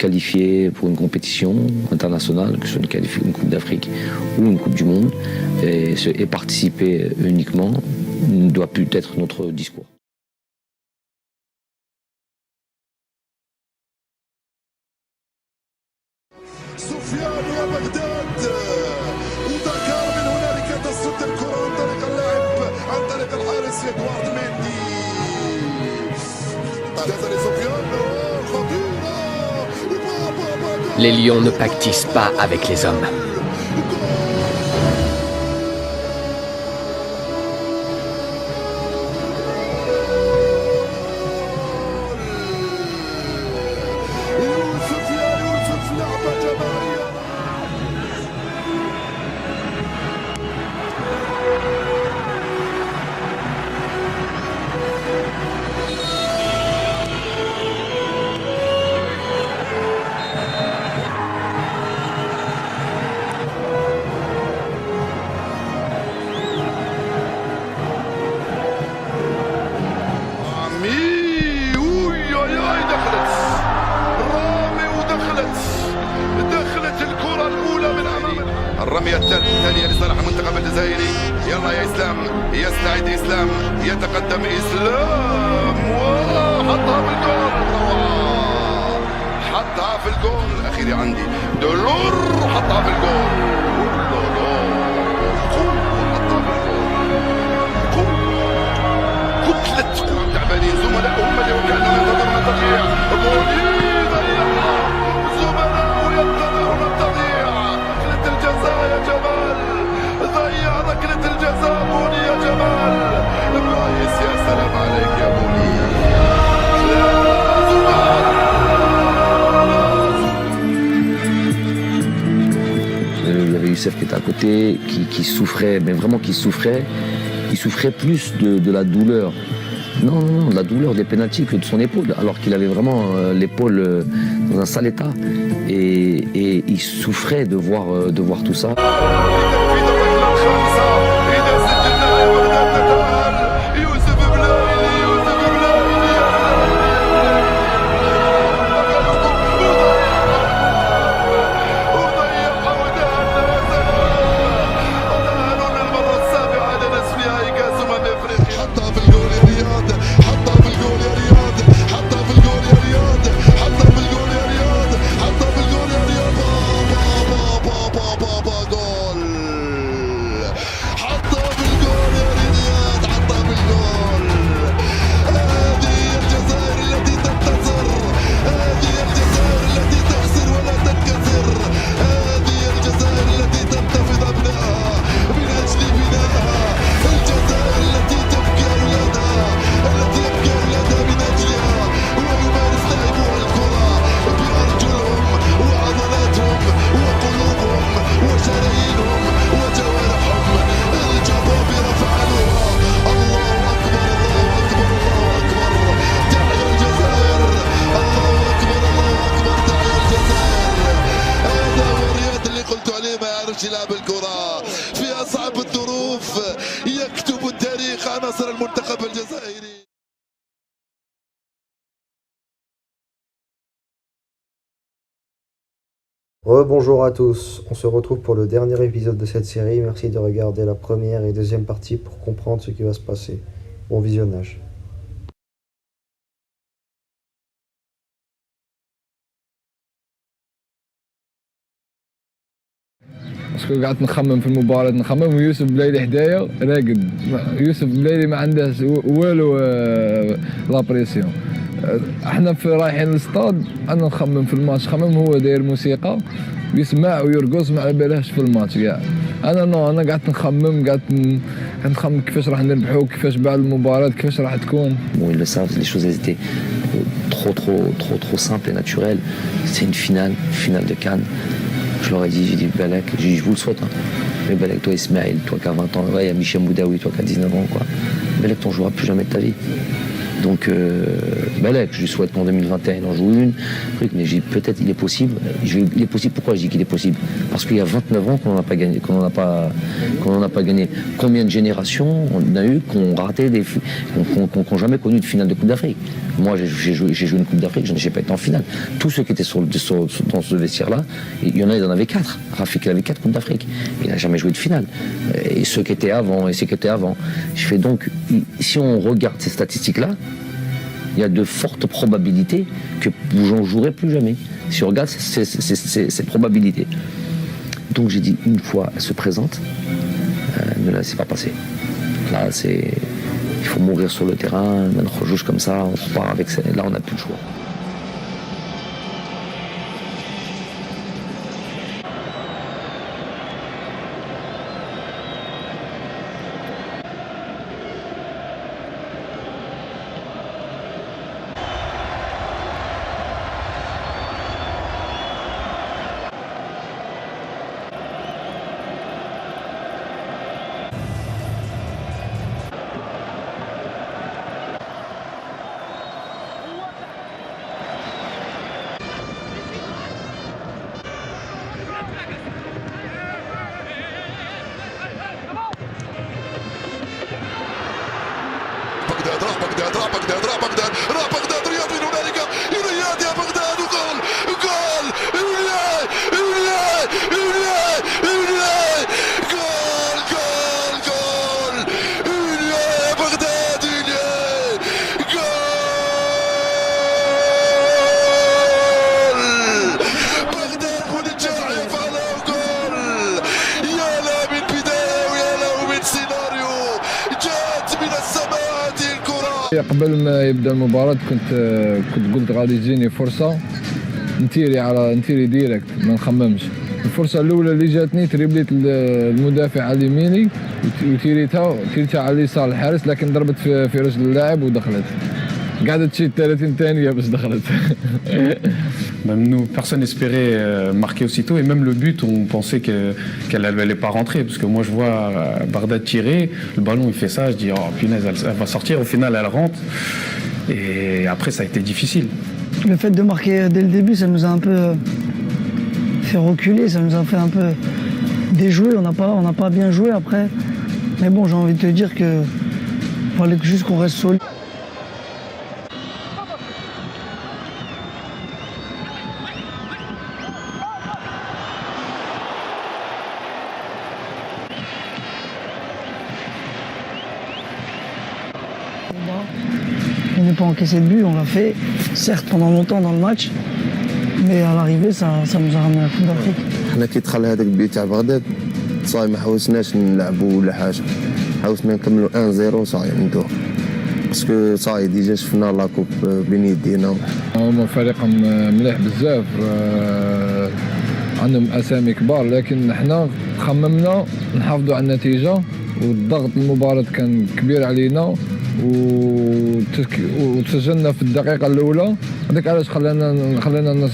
qualifier pour une compétition internationale, que ce soit une Coupe d'Afrique ou une Coupe du Monde, et participer uniquement ne doit plus être notre discours. Les lions ne pactisent pas avec les hommes. الرمية الثانية لصالح المنتخب الجزائري. يلا يا إسلام، يستعد إسلام، يتقدم إسلام وحطها في الجول. حطها في الجول الأخير عندي دولور، حطها في الجول. كتلة تعبانين زملائهم اللي وكانوا ينتظرون التضييع. بولي ضيعها، زملاء ينتظرون التضييع. ركلة الجزاء يا جمال، ضيع ركلة الجزاء بولي يا جمال. كويس، يا سلام عليك يا بولي. Il y avait Youssef qui était à côté, qui souffrait, mais vraiment qui souffrait. Il souffrait plus de la douleur. Non, de la douleur des pénaltys que de son épaule, alors qu'il avait vraiment l'épaule dans un sale état. Et il souffrait de voir tout ça. لعب الكرة في أصعب الظروف يكتب التاريخ عناصر المنتخب الجزائري. Bonjour à tous, on se retrouve pour le dernier épisode de cette série. Merci de regarder la première et deuxième partie pour comprendre ce qui va se passer. Bon visionnage. باسكو قعدت نخمم في المباراة، نخمم ويوسف بلايلي حدايا راقد. يوسف بلايلي ما عندهش والو لابريسيون. احنا في رايحين للستاد، انا نخمم في الماتش، خمم هو داير موسيقى يسمع ويرقص، ما على بالهش في الماتش كاع. انا قعدت نخمم، قعدت نخمم كيفاش راح نربحوا، كيفاش بعد المباراة كيفاش راح تكون. Bon, ils le savent, les choses elles étaient trop simples et naturelles. C'est une finale de Cannes. Je leur ai dit, j'ai dit Balak, je vous le souhaite, hein. Mais Balak, toi Ismaël, toi qui as 20 ans, ouais, il y a Michel Boudaoui, toi qui as 19 ans, quoi. Balak, t'en joueras plus jamais de ta vie. Donc, Balek, je lui souhaite qu'en 2021 il en joue une. Mais j'ai dit, peut-être il est possible. Il est possible. Pourquoi je dis qu'il est possible? Parce qu'il y a 29 ans qu'on n'en a pas gagné. Combien de générations on a eu qu'on raté qui n'ont jamais connu de finale de Coupe d'Afrique? Moi, j'ai joué une Coupe d'Afrique, je n'ai pas été en finale. Tous ceux qui étaient dans ce vestiaire-là, il y en a, ils en avaient 4. Rafik, il avait 4 Coupes d'Afrique. Il n'a jamais joué de finale. Et ceux qui étaient avant, Je fais donc, si on regarde ces statistiques-là, il y a de fortes probabilités que j'en jouerai plus jamais. Si on regarde ces probabilités. Donc j'ai dit, une fois elle se présente, ne la laissez pas passer. Là, il faut mourir sur le terrain, on joue comme ça, on repart avec ça. Là, on n'a plus le choix. بغداد رياض من هنالك رياض يا بغداد وجول جول جول جول يا بغداد جول بغداد ونجاح يفعله جول يا لا من بداية ويا لا من سيناريو جات من السماء هذه الكرة. قبل ما يبدا المباراة كنت قلت غادي تجيني فرصة نتيري ديريكت ما نخممش. الفرصة الأولى اللي جاتني تريبليت المدافع على يميني وتيريتها على اليسار الحارس، لكن ضربت في رجل اللاعب ودخلت. قعدت تشي 30 ثانية باش دخلت. Même nous, personne n'espérait marquer aussitôt, et même le but, on pensait qu'elle n'allait pas rentrer, parce que moi je vois Bardad tirer, le ballon il fait ça, je dis oh punaise, elle va sortir, au final elle rentre, et après ça a été difficile. Le fait de marquer dès le début, ça nous a un peu fait reculer, ça nous a fait un peu déjouer, on n'a pas bien joué après, mais bon, j'ai envie de te dire que fallait juste qu'on reste solide. On n'est pas encaissé de but, on l'a fait, certes pendant longtemps dans le match, mais à l'arrivée ça nous a ramené à la Coupe d'Afrique. حنا كي دخل هذاك البيت تاع بغداد صاي ما حاولناش نلعبوا ولا حاجه، حاولنا نكملوا 1-0 صاي ندوه باسكو صاي ديجا شفنا لا كوب بين يدينا. هما فريق مليح بزاف، عندهم اسامي كبار، لكن حنا خممنا نحافظوا على النتيجه، والضغط المباراة كان كبير علينا، وتسجلنا في الدقيقة الأولى. هذاك علاش خلانا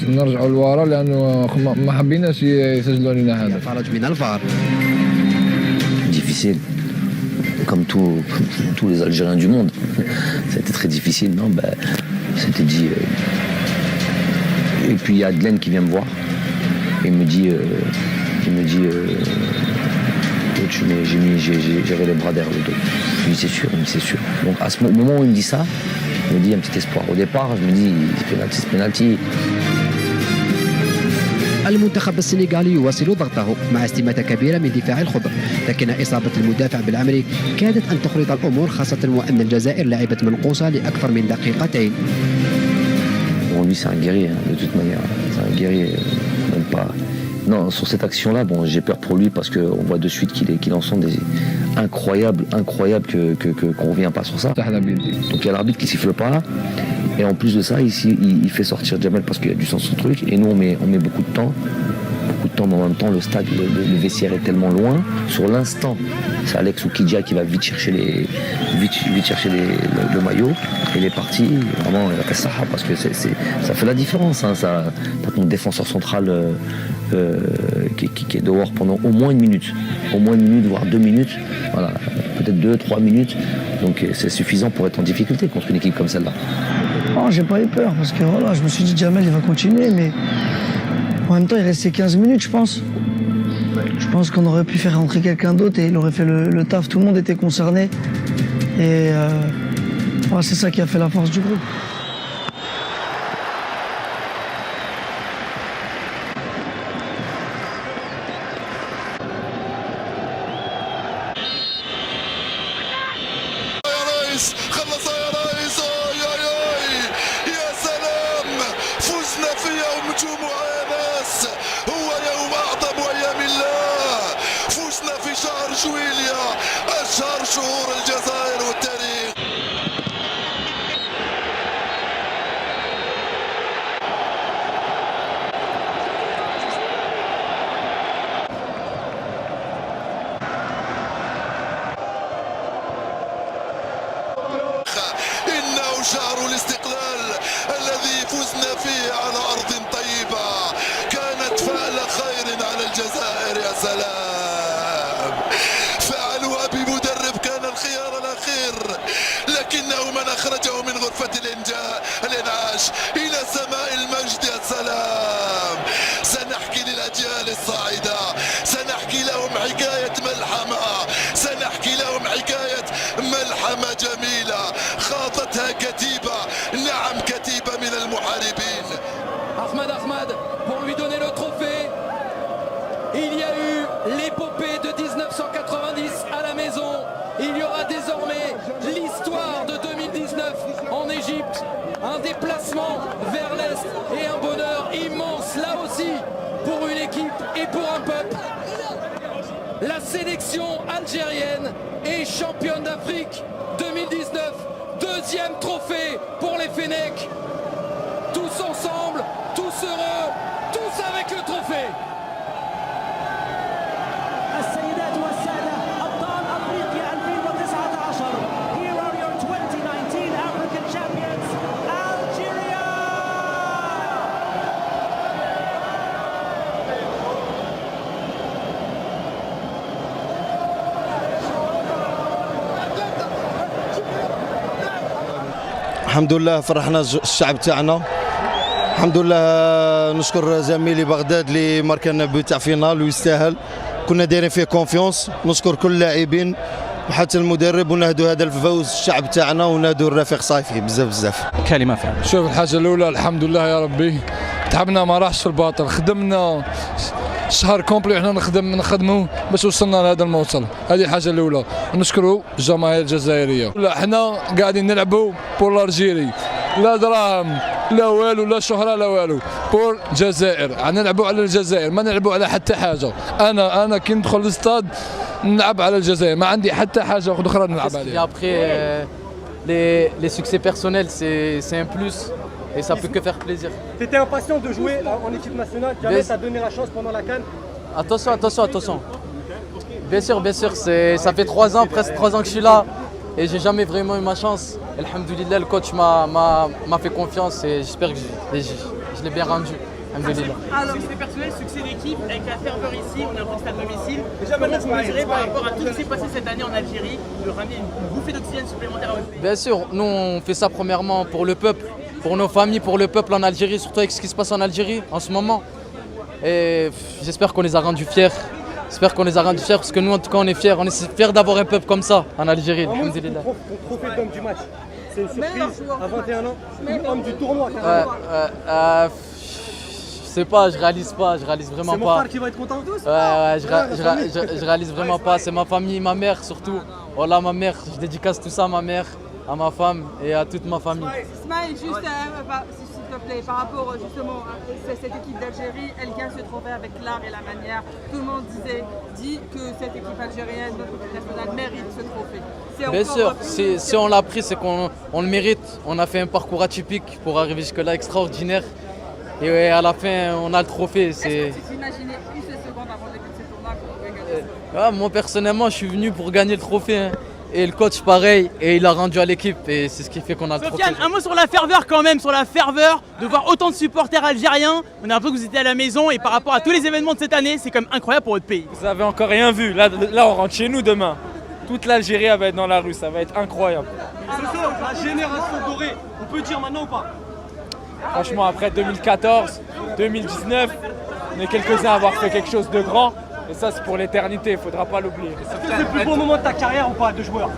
نرجعوا لورا، لأنه ما حبيناش يسجلوا لنا هذا. فرج من الفار. Difficile, comme tous les Algériens du monde. C'était très difficile, non? C'était dit. Et puis il y a Adelaine qui vient me voir et il me dit. J'avais les bras derrière le dos. Je lui dis c'est sûr, il me dit c'est sûr. Donc à ce moment où il me dit ça, il me dit un petit espoir. Au départ, je me dis c'est penalty. المنتخب السنغالي يواصل ضغطه مع استماتة كبيرة من دفاع الخضر، لكن إصابة المدافع بالعمري كادت أن تخرط الأمور، خاصة وأن الجزائر لعبت منقوصة لأكثر من دقيقتين. Bon, lui c'est un guerrier, de toute manière. C'est un guerrier, même pas. Non, sur cette action-là, bon, j'ai peur pour lui parce qu'on voit de suite qu'il en sent des incroyables qu'on ne revient pas sur ça. Donc il y a l'arbitre qui siffle pas, et en plus de ça, ici, il fait sortir Djamel parce qu'il y a du sens sur le truc, et nous on met beaucoup de temps, mais en même temps le stade, le vestiaire est tellement loin. Sur l'instant, c'est Alex Oukidja qui va vite chercher le maillot, et il est parti vraiment parce que ça fait la différence. Hein, ça, t'as ton défenseur central qui est dehors pendant au moins une minute, voire 2 minutes. Voilà. peut-être 2-3 minutes. Donc c'est suffisant pour être en difficulté contre une équipe comme celle-là. Non, j'ai pas eu peur parce que voilà, je me suis dit Jamel il va continuer, mais en même temps il restait 15 minutes je pense. Je pense qu'on aurait pu faire rentrer quelqu'un d'autre et il aurait fait le taf. Tout le monde était concerné et voilà, c'est ça qui a fait la force du groupe. خلصها يا ريس يا سلام فزنا في يوم جمعة يا ناس هو يوم أعظم أيام الله فزنا في شهر جويليا أشهر شهور الجزائر والتاريخ إنه شهر الاستقلال الذي فزنا فيه على أرض طيبة كانت فعل خير على الجزائر يا سلام فعلوها بمدرب كان الخيار الأخير لكنه من أخرجه من غرفة الإنعاش إلى سماء المجد يا سلام سنحكي للأجيال الصاعدة سنحكي لهم حكاية ملحمة سنحكي لهم حكاية ملحمة جميلة خاضتها كتيبة نعم كتيبة من المحاربين Ahmad, pour lui donner le trophée, il y a eu l'épopée de 1990 à la maison. Il y aura désormais l'histoire de 2019 en Égypte. Un déplacement vers l'Est et un bonheur immense là aussi pour une équipe et pour un peuple. La sélection algérienne est championne d'Afrique 2019. Deuxième trophée pour les Fennecs. Tous ensemble, tous heureux, tous avec le trophée. السيدات والسادة أبطال أفريقيا 2019. Here are your 2019 African champions, Algeria. الحمد لله فرحنا الشعب تاعنا الحمد لله نشكر زميلي بغداد اللي ماركنا بو تاع فينال ويستاهل كنا دايرين فيه كونفيونس نشكر كل اللاعبين وحتى المدرب ونهدوا هذا الفوز الشعب تاعنا ونهدوا الرفيق صايفي بزاف كلمه فعلا. شوف الحاجه الاولى الحمد لله يا ربي تعبنا ما راحش في الباطل خدمنا شهر كومبلي وحنا نخدموا باش وصلنا لهذا الموصل هذه الحاجه الاولى ونشكروا الجماهير الجزائريه لا حنا قاعدين نلعبوا بور الجيري لا دراهم لا والو لا شهره لا والو بور الجزائر نلعبوا على الجزائر ما نلعبوا على حتى حاجه انا كي ندخل للستاد نلعب على الجزائر ما عندي حتى حاجه اخرى نلعب عليها. Après les succès personnels c'est un plus et ça peut que faire plaisir. T'étais impatient de jouer en équipe nationale. Jamel t'a donné la chance pendant la CAN. Attention. Bien sûr, ça fait 3 ans, presque 3 ans que je suis là et j'ai jamais vraiment eu ma chance. Alhamdoulilah, le coach m'a fait confiance et j'espère que je l'ai bien rendu. Alhamdoulilah. Alors, succès personnel, succès d'équipe, avec la ferveur ici, on est en à domicile. Comment vous mesurez par rapport à tout ce qui s'est passé cette année en Algérie, de ramener une bouffée d'oxygène supplémentaire à votre pays? Bien sûr, nous on fait ça premièrement pour le peuple, pour nos familles, pour le peuple en Algérie, surtout avec ce qui se passe en Algérie en ce moment. Et j'espère qu'on les a rendus fiers. J'espère qu'on les a rendus fiers parce que nous en tout cas on est fiers d'avoir un peuple comme ça en Algérie. Alhamdoulilah. Ton trophée d'homme du match, c'est une surprise à 21 ans, homme du tournoi. Je sais pas, je réalise vraiment pas. C'est mon frère qui va être content tous. Je réalise vraiment pas. C'est ma famille, ma mère surtout. Voilà ma mère, je dédicace tout ça à ma mère, à ma femme et à toute ma famille. Ismaël, juste s'il te plaît, par rapport justement à cette équipe d'Algérie, elle gagne ce trophée avec l'art et la manière. Tout le monde dit que cette équipe algérienne, notre équipe nationale, mérite ce trophée. Bien sûr, si on l'a pris, c'est qu'on le mérite. On a fait un parcours atypique pour arriver jusque-là, extraordinaire. Et à la fin, on a le trophée. Est-ce que tu t'imaginais une seule seconde avant le début de ce tournoi qu'on pouvait gagner ça? Moi, personnellement, je suis venu pour gagner le trophée. Hein. Et le coach, pareil, et il a rendu à l'équipe. Et c'est ce qui fait qu'on a le trophée. Sofiane, un mot sur la ferveur quand même, sur la ferveur de voir autant de supporters algériens. On a l'impression que vous étiez à la maison et par rapport à tous les événements de cette année, c'est quand même incroyable pour votre pays. Vous avez encore rien vu. Là on rentre chez nous demain. toute l'Algérie va être dans la rue, ça va être incroyable. C'est ça, la génération dorée, on peut dire maintenant ou pas? Franchement, après 2014, 2019, on est quelques-uns à avoir fait quelque chose de grand. Et ça, c'est pour l'éternité, il ne faudra pas l'oublier. C'est le plus beau moment de ta carrière ou pas, de joueur?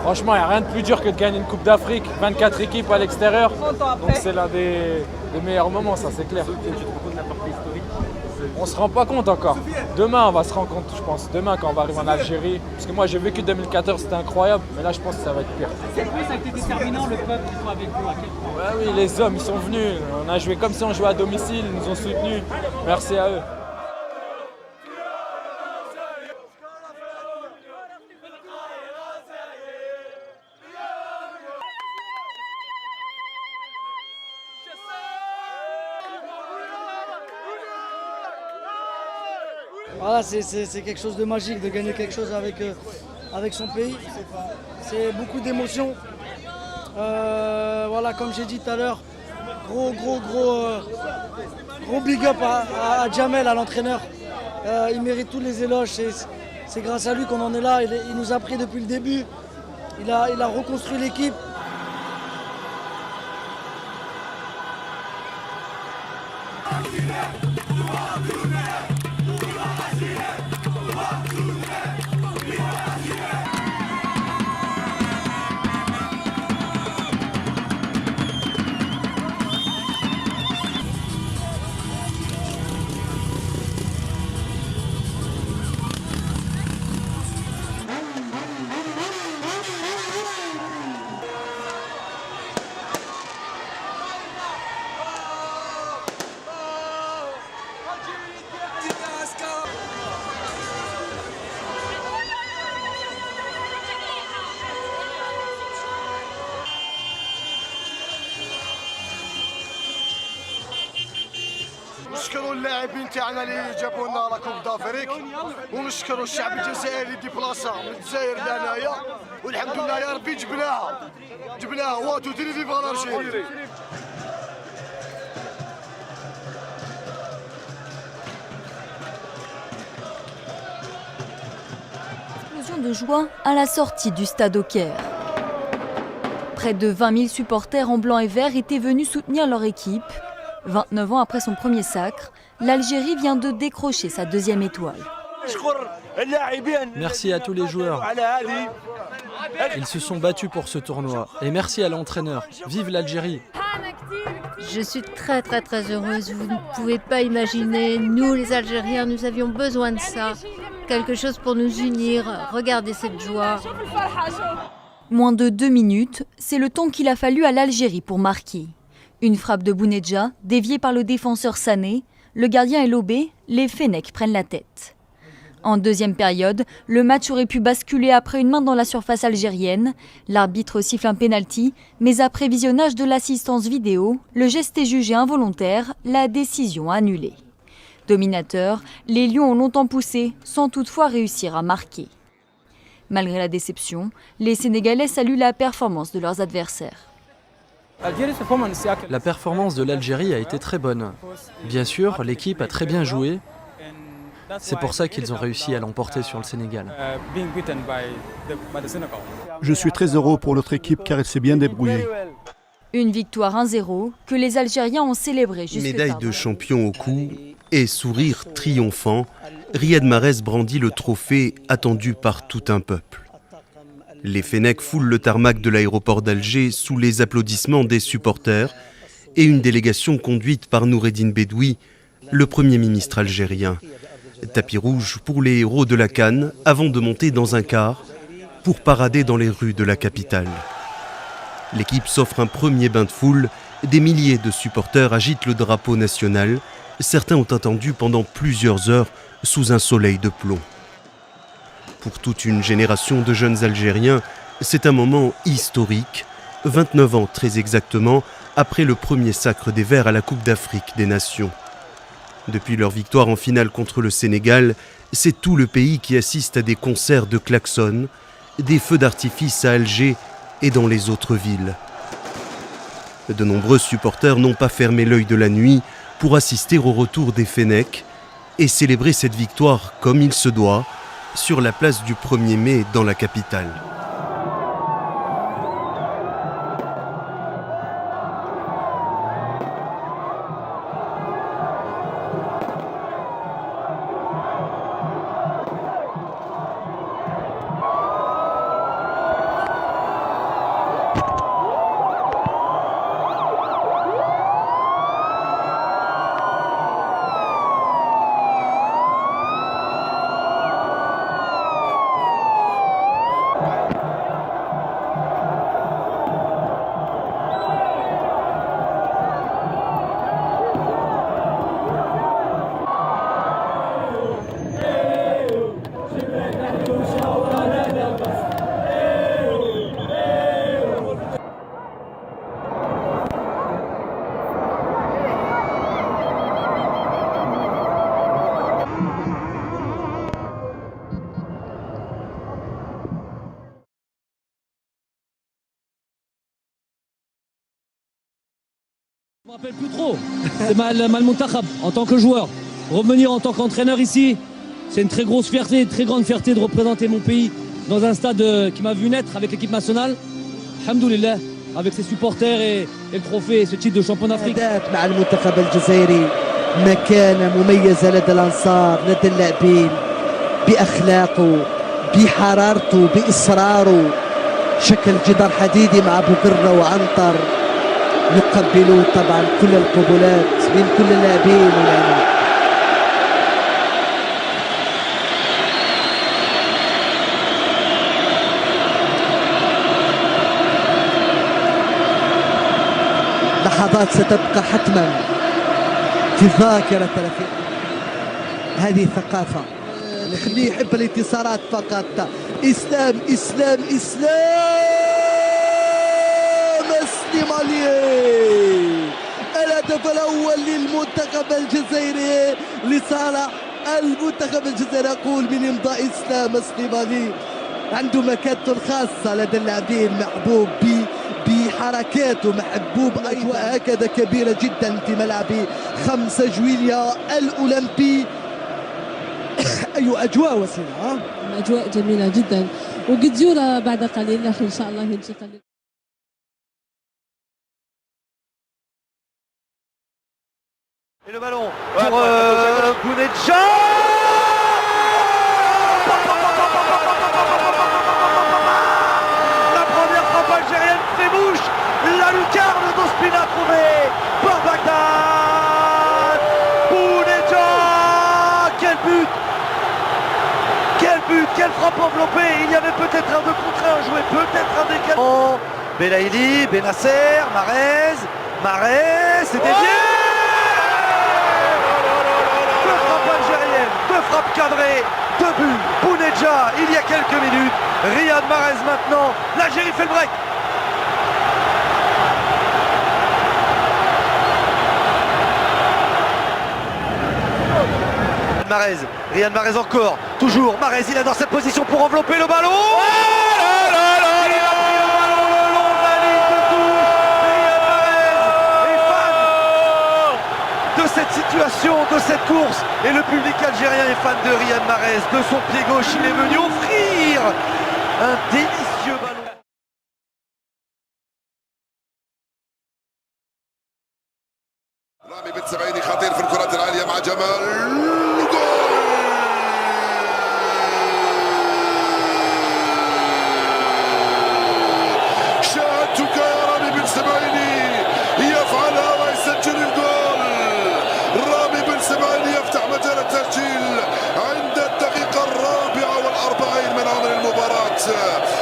Franchement, il n'y a rien de plus dur que de gagner une Coupe d'Afrique, 24 équipes à l'extérieur. Donc c'est l'un des meilleurs moments, ça c'est clair. On se rend pas compte encore. Demain, on va se rendre compte, je pense. Demain, quand on va arriver en Algérie. Parce que moi, j'ai vécu 2014, c'était incroyable. Mais là, je pense que ça va être pire. Cette nuit, ça a été déterminant, le peuple qui soit avec vous à quel point? Ouais, oui, les hommes, ils sont venus. On a joué comme si on jouait à domicile. Ils nous ont soutenus. Merci à eux. Voilà, c'est quelque chose de magique de gagner quelque chose avec son pays. C'est beaucoup d'émotions. Voilà, comme j'ai dit tout à l'heure, gros big up à Djamel, à l'entraîneur. Il mérite tous les éloges. C'est grâce à lui qu'on en est là. Il nous a pris depuis le début. Il a reconstruit l'équipe. نشكروا اللاعبين تاعنا اللي جابوا لنا لا كوب دافريك ونشكروا الشعب الجزائري اللي ديبلاصا من الجزائر لهنايا والحمد لله يا ربي جبناها واتو تري فيفا الارجيري. Explosion de joie à la sortie du stade au Caire. Près de 20 000 supporters en blanc et vert étaient venus soutenir leur équipe. 29 ans après son premier sacre, l'Algérie vient de décrocher sa deuxième étoile. Merci à tous les joueurs. Ils se sont battus pour ce tournoi. Et merci à l'entraîneur. Vive l'Algérie! Je suis très heureuse. Vous ne pouvez pas imaginer, nous les Algériens, nous avions besoin de ça. Quelque chose pour nous unir. Regardez cette joie. Moins de 2 minutes, c'est le temps qu'il a fallu à l'Algérie pour marquer. Une frappe de Bounedjah, déviée par le défenseur Sané, le gardien est lobé, les Fennecs prennent la tête. En deuxième période, le match aurait pu basculer après une main dans la surface algérienne. L'arbitre siffle un pénalty, mais après visionnage de l'assistance vidéo, le geste est jugé involontaire, la décision annulée. Dominateurs, les Lions ont longtemps poussé, sans toutefois réussir à marquer. Malgré la déception, les Sénégalais saluent la performance de leurs adversaires. La performance de l'Algérie a été très bonne. Bien sûr, l'équipe a très bien joué. C'est pour ça qu'ils ont réussi à l'emporter sur le Sénégal. Je suis très heureux pour notre équipe car elle s'est bien débrouillée. Une victoire 1-0 que les Algériens ont célébrée jusque Médaille de champion au cou et sourire triomphant, Riyad Mahrez brandit le trophée attendu par tout un peuple. Les Fennecs foulent le tarmac de l'aéroport d'Alger sous les applaudissements des supporters et une délégation conduite par Noureddine Bedoui, le Premier ministre algérien. Tapis rouge pour les héros de la CAN avant de monter dans un car pour parader dans les rues de la capitale. L'équipe s'offre un premier bain de foule, des milliers de supporters agitent le drapeau national. Certains ont attendu pendant plusieurs heures sous un soleil de plomb. Pour toute une génération de jeunes Algériens, c'est un moment historique, 29 ans très exactement après le premier sacre des Verts à la Coupe d'Afrique des Nations. Depuis leur victoire en finale contre le Sénégal, c'est tout le pays qui assiste à des concerts de klaxons, des feux d'artifice à Alger et dans les autres villes. De nombreux supporters n'ont pas fermé l'œil de la nuit pour assister au retour des Fennecs et célébrer cette victoire comme il se doit, sur la place du 1er mai dans la capitale. Je ne me rappelle plus trop. C'est mal Montakhab en tant que joueur. Revenir en tant qu'entraîneur ici, c'est une très grosse fierté, une très grande fierté de représenter mon pays dans un stade qui m'a vu naître avec l'équipe nationale. Alhamdoulilah, avec ses supporters et le trophée et ce titre de champion d'Afrique. مع المنتخب الجزائري مكانة مميزة لدى الأنصار لدى اللاعبين بأخلاقه بحرارته بإصراره شكل جدار حديدي مع بوقرة وعنتر يقبلون طبعا كل القبلات من كل اللاعبين واللاعبين. لحظات ستبقى حتما في ذاكرة هذه الثقافة اللي يخليه يحب الانتصارات فقط. إسلام إسلام إسلام سليماني الهدف الأول للمنتخب الجزائري لصالح المنتخب الجزائري. أقول من إمضاء إسلام سليماني عنده مكانته الخاصة لدى اللاعبين محبوب بحركاته محبوب أجواء هكذا كبيرة جدا في ملعب 5 جويليا الأولمبي. أي أجواء وسيلة أجواء جميلة جدا وقد زورة بعد قليل إن شاء الله ينتقل. Et le ballon pour Bounedja. La première frappe algérienne fait bouche. La lucarne d'Ospina trouvée par Bagdad. Bounedja. Quel but! Quel but! Quelle frappe enveloppée! Il y avait peut-être un 2 contre 1 joué, peut-être un décalage. Belaïli, Benasser, Marez, c'est dévié! Deux frappes cadrées, 2 buts, Bounedja il y a quelques minutes, Riyad Mahrez maintenant, l'Algérie fait le break. Riyad Mahrez encore, toujours, Mahrez il est dans cette position pour envelopper le ballon. Cette situation, de cette course, et le public algérien est fan de Riyad Mahrez. De son pied gauche, il est venu offrir un délicieux ballon. رامي بن سبعيني خطير في الكرات العالية مع جمال شاهدتك يا رامي بن سبعيني يفعلها ويسجل الجول. رامي بن سبعيني يفتح مجال التسجيل عند الدقيقة 44 من عمر المباراة.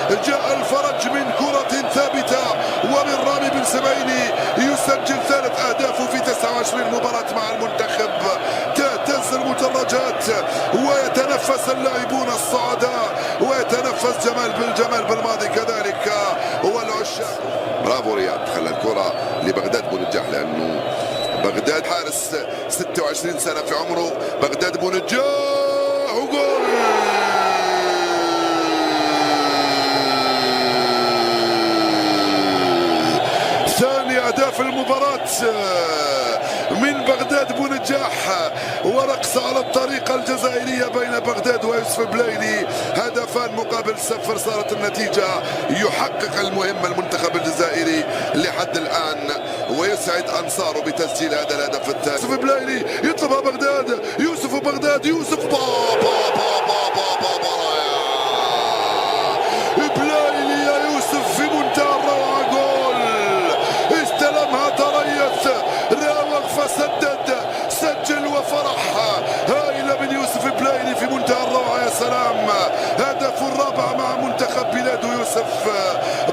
جاء الفرج من كرة ثابتة ومن رامي بن سبعيني يسجل 3 أهداف في 29 مباراة مع المنتخب. تهتز المدرجات ويتنفس اللاعبون الصعداء ويتنفس جمال بالماضي كذلك والعشاق. برافو رياض، خلى الكرة لبغداد بونجاح لأنه بغداد حارس 26 سنة في عمره. بغداد بونجاح وجول. ثاني أهداف المباراة من بغداد. بغداد بونجاح ورقص على الطريقة الجزائرية بين بغداد ويوسف بلايلي. هدفان مقابل 0 صارت النتيجة. يحقق المهمة المنتخب الجزائري لحد الآن ويسعد أنصاره بتسجيل هذا الهدف الثاني. يوسف بلايلي يطلبها بغداد. يوسف بغداد. يوسف بلايلي يا يوسف في منتهى الروعة. جول استلمها تريث راوغ فسدد سجل وفرح هائلة من يوسف بلايلي في منتهى الروعة. يا سلام هدف الرابع مع منتخب بلاد يوسف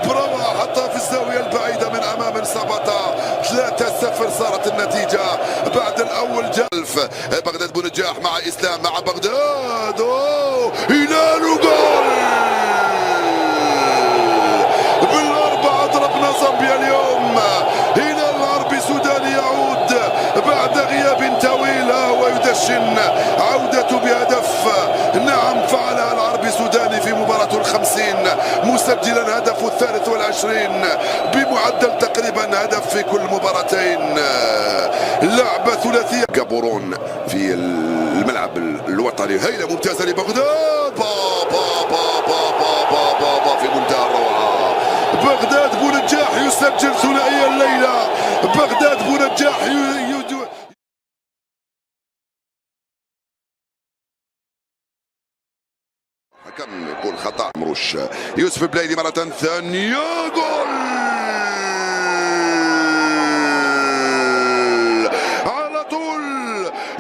بروعة حطها في الزاوية البعيدة من أمام ساباتا. 3-0 صارت النتيجة بعد الأول جلف. بغداد بونجاح مع إسلام مع بغداد. هلال جول بالأربعة ضربنا زامبيا اليوم. هلال العربي السوداني يعود بعد غياب طويل ويدشن عودته بهدف. نعم فعلها العربي السوداني في مباراة 50 مسجلا هدفه 23 بمعدل تقريبا هدف في كل مباراتين. لعبة ثلاثية جابورون في الملعب الوطني. هيلة ممتازة لبغداد. في منتهى الروعة. بغداد بونجاح يسجل ثنائيا الليلة. بغداد بونجاح حكم يقول خطأ مروش. يوسف بلايلي مرة ثانية. جول على طول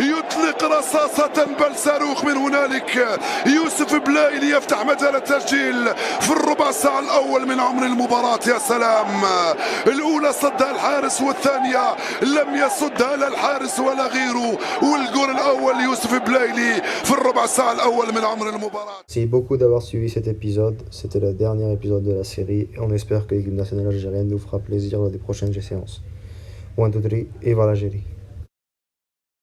يطلق رصاصة بل صاروخ من هنالك. يوسف بلايلي يفتح مجال التسجيل في الربع ساعة الأول من عمر المباراة. يا سلام الأولى صدها الحارس والثانية لم يصدها لا الحارس ولا غيره. والجول الأول يوسف بلايلي في الربع ساعة الأول من عمر المباراة. Merci beaucoup d'avoir suivi cet épisode. C'était le dernier épisode de la série et on espère que l'équipe nationale algérienne nous fera plaisir lors des prochaines séances. 1, 2, 3 et va l'Algérie.